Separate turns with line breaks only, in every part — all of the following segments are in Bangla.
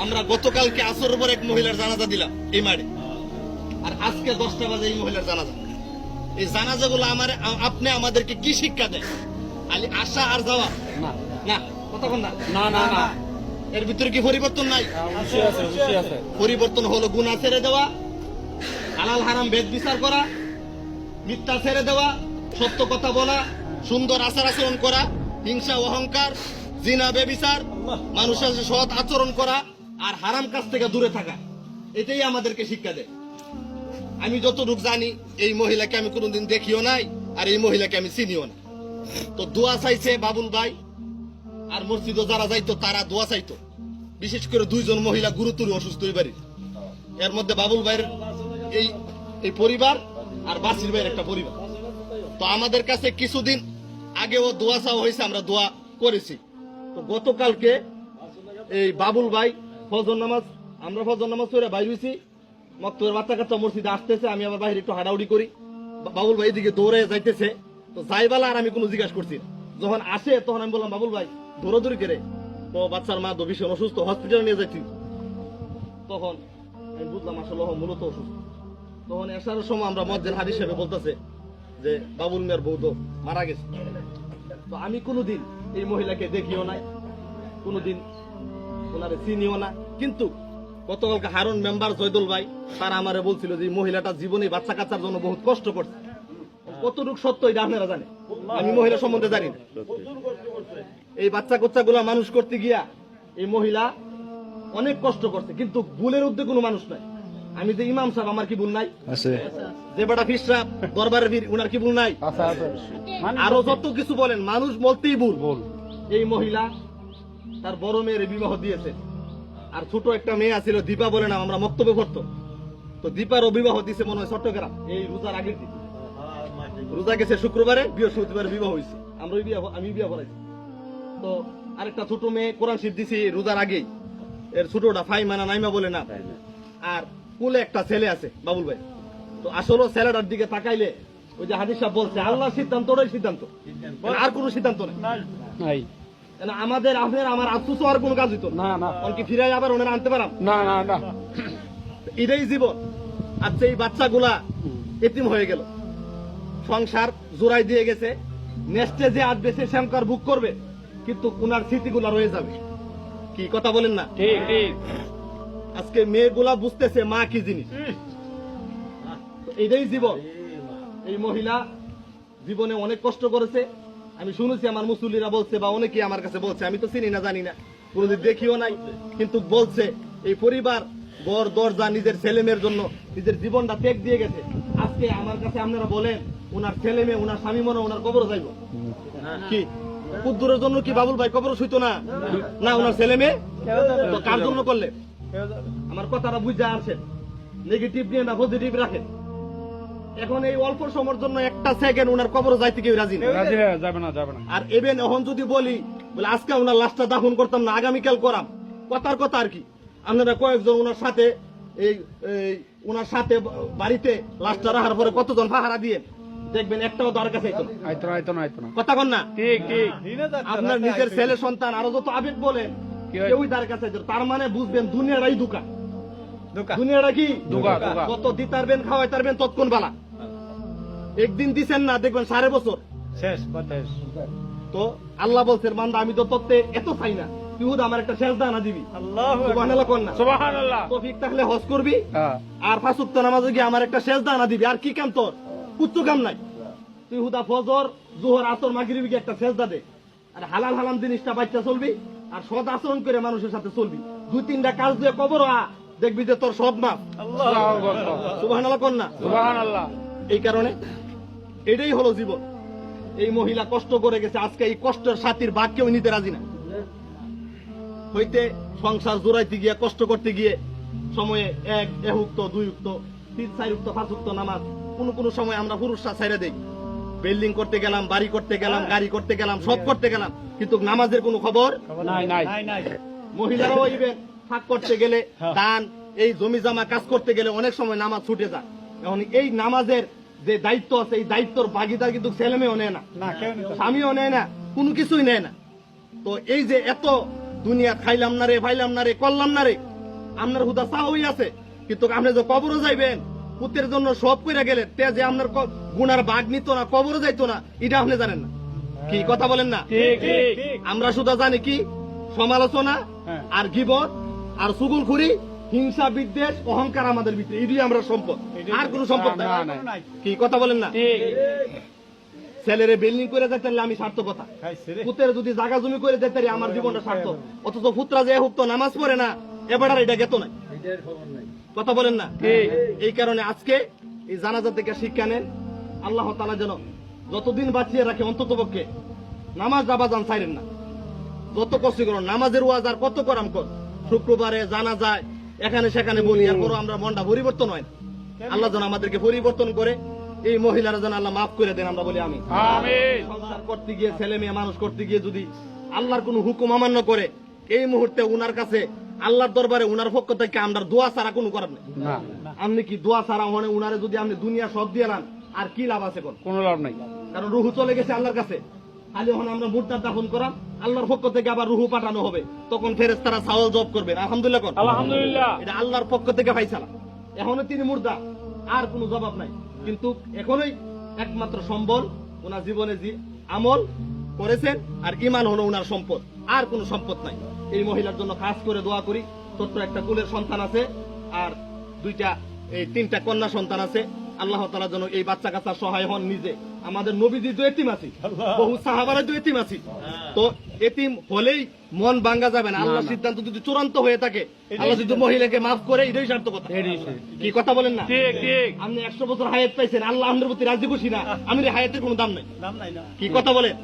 আমরা গতকালকে আসরের পর এক মহিলার জানাজা দিলাম এই মাঠে, আর আজকে 10টা বাজে এই মহিলার জানাজা। এই জানাজাগুলো আপনি আমাদেরকে কি শিক্ষা দেয়? খালি আসা আর যাওয়া
না
না, কতক্ষণ না
না না না
এর ভিতরে কি পরিবর্তন নাই?
অবশ্যই আছে, অবশ্যই আছে।
পরিবর্তন হলো গুনাহ ছেড়ে দেওয়া, হালাল হারাম ভেদ বিচার করা, মিথ্যা ছেড়ে দেওয়া, সত্য কথা বলা, সুন্দর আচার আচরণ করা, হিংসা অহংকার, জিনা বেবিচার, মানুষের সাথে সৎ আচরণ করা, আর হারাম কাজ থেকে দূরে থাকা। এটাই আমাদেরকে শিক্ষা দেয়। আমি যতটুকু জানি এই মহিলাকে আমি কোনোদিন দেখিও নাই, আর এই মহিলাকে আমি চিনিও না। তো দোয়া চাইছে বাবুল ভাই, আর মসজিদে যারা যাইতো তারা দোয়া চাইতো। বিশেষ করে 2 জন মহিলা গুরুতর অসুস্থ হয়ে বাড়ি, এর মধ্যে বাবুল ভাইয়ের এই পরিবার আর বাসির ভাইয়ের একটা পরিবার। তো আমাদের কাছে কিছুদিন আগেও দোয়া চাওয়া হয়েছে, আমরা দোয়া করেছি। তো গতকালকে এই বাবুল ভাই আমরা ফজর নামাজ পড়ে বাইর হয়েছি, মক্তবের বাচ্চা কাচ্চা মসজিদে আসতেছে, আমি আবার বাইরে একটু হাঁটাউড়ি করি, বাবুল ভাই এদিকে দৌড়ে যাইতেছে। তো যাইবালা আর আমি কোনো জিজ্ঞাসা করছি না। যখন আসে তখন আমি বললাম, বাবুল ভাই দৌড়াদৌড়ি করে তো বাচ্চার মা তো ভীষণ অসুস্থ, হসপিটালে নিয়ে যাচ্ছি। তখন আমি বুঝলাম আসলে মূলত অসুস্থ। তখন আসার সময় আমরা মজ্জেন হাদিস সাহেব বলতেছে যে বাবুল মিয়ার বউ তো মারা গেছে। তো আমি কোনোদিন এই মহিলাকে দেখিও নাই, কোনোদিন ওনারে চিনিও না। কিন্তু গতকালকে হারুন মেম্বার জয়দুল ভাই তারা আমারে বলছিল যে মহিলাটা জীবনে বাচ্চা কাচ্চার জন্য বহুত কষ্ট করছে। কতটুকু সত্য এটা আপনারা জানেন, আমি মহিলা সম্বন্ধে জানি না। এই বাচ্চা কাচ্চা গুলা মানুষ করতে গিয়া এই মহিলা অনেক কষ্ট করছে, কিন্তু ভুলের উদ্যোগ কোনো মানুষ নাই। আমি যে ইমাম সাহেব, আমার কি ভুল নাই? যে বেটা ফিস সাহেব দরবারের বীর, উনার কি ভুল নাই? আরো যত কিছু বলেন, মানুষ বলতেই ভুল। এই মহিলা তার বড় মেয়ের বিবাহ দিয়েছে, আর ছোট একটা মেয়ে আছিল দীপা বলে না, আমরা মক্তব্য করতো। তো দীপারও বিবাহ দিছে মনে হয় চট্টগ্রাম, এই রোজার আগের দিন। রোজা গেছে শুক্রবারে, বৃহস্পতিবারে বিবাহ হয়েছে, আমি বিবাহ করাইছি। তো আরেকটা ছোট মেয়ে কোরআন শরীফ দিছি রোজার আগেই, এর ছোটটা ফাইমানা নাইমা বলে না। আর কুলে একটা ছেলে আছে বাবুল ভাই। তো আসলে ছেলেটার দিকে তাকাইলে ওই যে হাদিস সাহেব বলছে, আল্লাহর সিদ্ধান্ত ওটাই সিদ্ধান্ত, আর কোনো সিদ্ধান্ত নাই। আমাদের আমার আফসোস আর কোনো কাজ হইতো না, কি ফিরাই আবার ওনারা আনতে পারাম না না না, এটাই জীবন। আচ্ছা এই বাচ্চাগুলা এতিম হয়ে গেল, সংসার জোড়াই দিয়ে গেছে, নেক্সটে যে আসবে সে শ্যামকার বুক করবে, কিন্তু উনার স্মৃতিগুলা রয়ে যাবে। কি কথা বলেন না? ঠিক ঠিক। আজকে মেয়েগুলা বুঝতেছে মা কি জিনিস, এটাই জীবন। এই মহিলা জীবনে অনেক কষ্ট করেছে, আমি শুনেছি আমার মুসল্লিরা বলছে, বা অনেকেই আমার কাছে বলছে, আমি তো চিনি না জানি না, কোনোদিন দেখিও নাই, কিন্তু বলছে এই পরিবার ঘর দরজা নিজের ছেলে মেয়ের জন্য নিজের জীবনটা ত্যাগ দিয়ে গেছে। আজকে আমার কাছে আপনারা বলেন, ওনার ছেলে মেয়ে, ওনার স্বামী মনে ওনার কবর যাইব কি? কুদ্দুরের জন্য কি বাবুল ভাই কবর শুইতো না? না, ওনার ছেলে মেয়ে তো কার জন্য করলে? আমার কথাটা বুঝে আসেন, নেগেটিভ নিয়ে না পজিটিভ রাখেন। এখন এই অল্প সময়ের জন্য একটা সেকেন্ড ওনার কবর যাইতে কেউ রাজি যাবে না। আর এবেন এখন যদি বলি বলে আজকে ওনার লাশটা দাফন করতাম না, আগামীকাল করাম, কথার কথা আর কি। আপনারা কয়েকজন ওনার সাথে ওনার সাথে বাড়িতে লাশটা রাখার পরে কতজন পাহারা দিয়ে দেখবেন, একটাও দর কাছে কথা কন না? ঠিক ঠিক। আপনার নিজের ছেলে সন্তান আরো যত আবেগ বলে কেউই তার কাছে, তার মানে বুঝবেন দুনিয়াটাই দুকা। দুনিয়াটা কি কত দিতারবেন, খাওয়াই তারবেন তৎক্ষণ বালা। একদিন দিচ্ছেন না, দেখবেন 5.5 বছর শেষ। তো আল্লাহ বলছেন, বান্দা আমি তো তত্ত্বে এত চাই না, তুই আমার একটা শেষ দানা দিবি। তৌফিক থাকলে হজ করবি, আর 5 ওয়াক্ত নামাজে গিয়ে আমার একটা শেষ দানা দিবি। আর কি কাম তোর? কুচ্ছু কাম নাই। তুই হুদা ফজর জোহর আসর মাগরিব গিয়ে একটা শেষ দা দে, আর হালাল হালাম জিনিসটা বাচ্চা চলবি, আর সৎ আচরণ করে মানুষের সাথে চলবি। 2-3টা কাজ দিয়ে কবর দেখবি যে তোর সব মাপ। সুবহানাল্লাহ কন না? সুবহানাল্লাহ। এই কারণে এটাই হলো জীবন। এই মহিলা কষ্ট করে গেছে, আজকে এই কষ্টের সাথীর ভাগ কেউ নিতে রাজি না। হইতে সংসার জোড়াইতে গিয়ে, কষ্ট করতে গিয়ে সময়ে 1 উক্ত 2 উক্ত 3 4 উক্ত 5 উক্ত নামাজ কোন সময় আমরা পুরুষরা ছাইড়া দেই। বিল্ডিং করতে গেলাম, বাড়ি করতে গেলাম, গাড়ি করতে গেলাম, সব করতে গেলাম, কিন্তু নামাজের কোনো খবর নাই। মহিলারাও ইভেন ফাঁক করতে গেলে, দান, এই জমি জমা কাজ করতে গেলে অনেক সময় নামাজ ছুটে যায়। এখন এই নামাজের যে দায়িত্ব আছে, এই দায়িত্বর ভাগিদার কিন্তু ছেলে মেয়েও নেয় না, স্বামীও নেয় না, কোনো কিছুই নেয় না। তো এই যে এত দুনিয়া খাইলাম না রে, ফাইলাম না রে, করলাম না রে, আপনার হুদা চাওই আছে, কিন্তু আপনি যে কবরও যাইবেন পুতের জন্য সব কইরা গেলেন, তে যে আপনার গুনার ভাগ নিত না, কবরও যাইতো না, এটা আপনি জানেন না। কি কথা বলেন না? আমরা শুধু জানি কি সমালোচনা আর গীবত আর চুগলখুরি, হিংসা, বিদ্বেষ, অহংকার আমাদের ভিতরে, এটাই আমরা সম্পদ, আর কোন সম্পদ নাই। কি কথা বলেন না? ছেলেরে বিল্ডিং করে যেতে আমি সার্থকতা, পুতের যদি জায়গা জমি করে যেতে আমার জীবনটা সার্থক। অথচ পুত্রা যে হুক তো নামাজ পড়ে না, এবার আর এটা গেত নাই। কথা বলেন না? এই কারণে আজকে এই জানাজা থেকে শিক্ষা নেন, আল্লাহ তাআলা যেন যতদিন বাঁচিয়ে রাখে অন্তত পক্ষে নামাজ আবাজান ছাইরেন না। যত কষ্ট করুন, নামাজের ওয়াজ আর কত করাম কর, শুক্রবারে জানাজায় এখানে সেখানে বলি, এরপরও আমরা মনটা পরিবর্তন হয় না। আল্লাহ যেন আমাদেরকে পরিবর্তন করে, এই মহিলারা যেন আল্লাহ মাফ করে দেন, আমরা বলি আমিন। সংসার করতে গিয়ে, ছেলে মেয়ে মানুষ করতে গিয়ে যদি আল্লাহর কোন হুকুম অমান্য করে, এই মুহূর্তে উনার কাছে আল্লাহর দরবারে উনার পক্ষ থেকে আমরা দোয়া ছাড়া কোনো করার নেই। আপনি কি দোয়া ছাড়া মানে উনারে যদি আপনি দুনিয়া সব দিয়ে নেন, আর কি লাভ আছে? কোনো লাভ নাই, কারণ রুহু চলে গেছে আল্লাহর কাছে। খালি এখন আমরা মুর্দা দাফন করাম, আল্লাহর পক্ষ থেকে আবার রুহু পাঠানো হবে, তখন ফেরেশতারা সাওয়াল জব করবে। আলহামদুলিল্লাহ, আলহামদুলিল্লাহ, এটা আল্লাহর পক্ষ থেকে ফাইসালা। এখনো তিনি মুর্দা, আর কোনো জবাব নাই, কিন্তু এখনোই একমাত্র সম্বল ওনার জীবনে যে আমল করেছেন আর ইমান হলো ওনার সম্পদ, আর কোনো সম্পদ নাই। এই মহিলার জন্য খাস করে দোয়া করি। ছোট্ট একটা কুলের সন্তান আছে, আর তিনটা কন্যা সন্তান আছে। আল্লাহ তাআলা যেন এই বাচ্চা কাচ্চা সহায় হন। নিজে আমাদের নবীজি তো এতিম আছি, বহু সাহাবারা তো এতিম আছি, তো এতিম হলেই মন ভাঙ্গা যাবে না। আল্লাহ সিদ্ধান্ত যদি চূড়ান্ত হয়ে থাকে, আল্লাহ যদি মহিলাকে মাফ করে, এটাই সার্থকতা। কি কথা বলেন না? আপনি 100 বছর হায়াত পাইছেন, আল্লাহ আমাদের প্রতি রাজি খুশি না, আমি হায়াতের কোনো দাম নাই। কি কথা বলেন?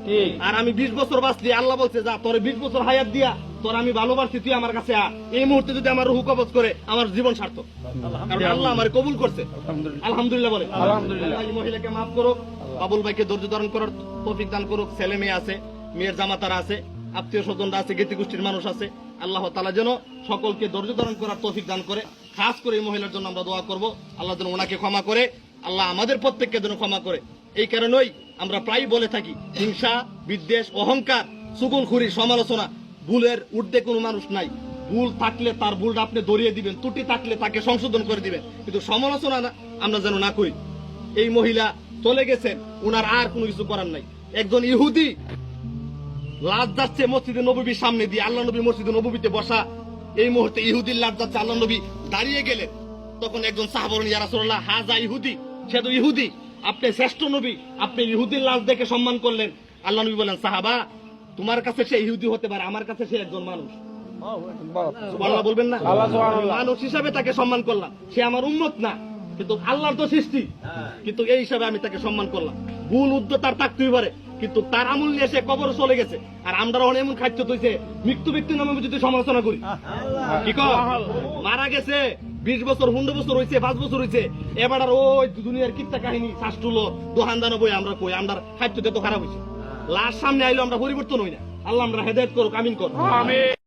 আর আমি 20 বছর বাঁচলি, আল্লাহ বলছে যা তোর 20 বছর হায়াত দিয়া তোর আমি ভালোবাসি, তুই আমার কাছে আ। এই মুহূর্তে যদি আমার রুহু কবজ করে, আমার জীবন সার্থক, কারণ আল্লাহ আমার কবুল করছে। আলহামদুলিল্লাহ বলে। আলহামদুলিল্লাহ। এই মহিলাকে মাফ করুক, বাবুল ভাইকে ধৈর্য ধারণ করার তৌফিক দান করুক। ছেলে মেয়ে আছে, মেয়ের জামাতারা আছে, আত্মীয় স্বজনরা আছে, জ্ঞাতি গোষ্ঠীর মানুষ আছে। আল্লাহ তাআলা যেন সকলকে ধৈর্য ধারণ করার তৌফিক দান করে। খাস করে এই মহিলার জন্য আমরা দোয়া করব, আল্লাহ যেন ওনাকে ক্ষমা করে, আল্লাহ আমাদের প্রত্যেককে যেন ক্ষমা করে। এই কারণেই আমরা প্রায় বলে থাকি, হিংসা, বিদ্বেষ, অহংকার, চুগলখুরি, সমালোচনা, ভুলের ঊর্ধ্বে কোনো মানুষ নাই। ভুল থাকলে তার ভুলটা আপনি ধরিয়ে দিবেন, ত্রুটি থাকলে তাকে সংশোধন করে দিবেন, কিন্তু সমালোচনা আমরা যেন না করি। এই মহিলা চলে গেছেন, উনার আর কোনো কিছু করার নাই। একজন ইহুদি লাশ যাচ্ছে মসজিদে নববীর সামনে দিয়ে, আল্লাহ নবী মসজিদে নববীতে বসা, এই মুহূর্তে ইহুদির লাশ যাচ্ছে, আল্লাহ নবী দাঁড়িয়ে গেলেন। তখন একজন সাহাবা বলেন, ইয়া রাসূলুল্লাহ, হাযা ইহুদি, সে তো ইহুদি, আপনি শ্রেষ্ঠ নবী, আপনি ইহুদির লাশ দেখে সম্মান করলেন। আল্লাহ নবী বলেন, সাহাবা, তোমার কাছে সে ইহুদি হতে পারে, আমার কাছে সে একজন মানুষ। সুবহানাল্লাহ বলবেন না? মানুষ হিসাবে তাকে সম্মান করলাম, সে আমার উম্মত না, কিন্তু আল্লাহর তো সৃষ্টি, কিন্তু এই হিসাবে আমি তাকে সম্মান করলাম। ভুল উদ্যোগ তার থাকতেই পারে, কিন্তু তার আমল নিয়ে সে কবর চলে গেছে। আর আমরা এমন খাদ্য তৈছে, মৃত্যু ব্যক্তির নামে যদি সমালোচনা করি, কি মারা গেছে 20 বছর, 15 বছর হয়েছে, 5 বছর হয়েছে, এবার আর ওই দুনিয়ার কিত্তা কাহিনী শাস্ত্রুলো দোহানদানো বই আমরা কই, আমরা খাদ্য তো খারাপ হয়েছে। লাশ সামনে আইলো আমরা পরিবর্তন হই না। আল্লাহ আমরা হেদায়েত করুক, আমিন করুক।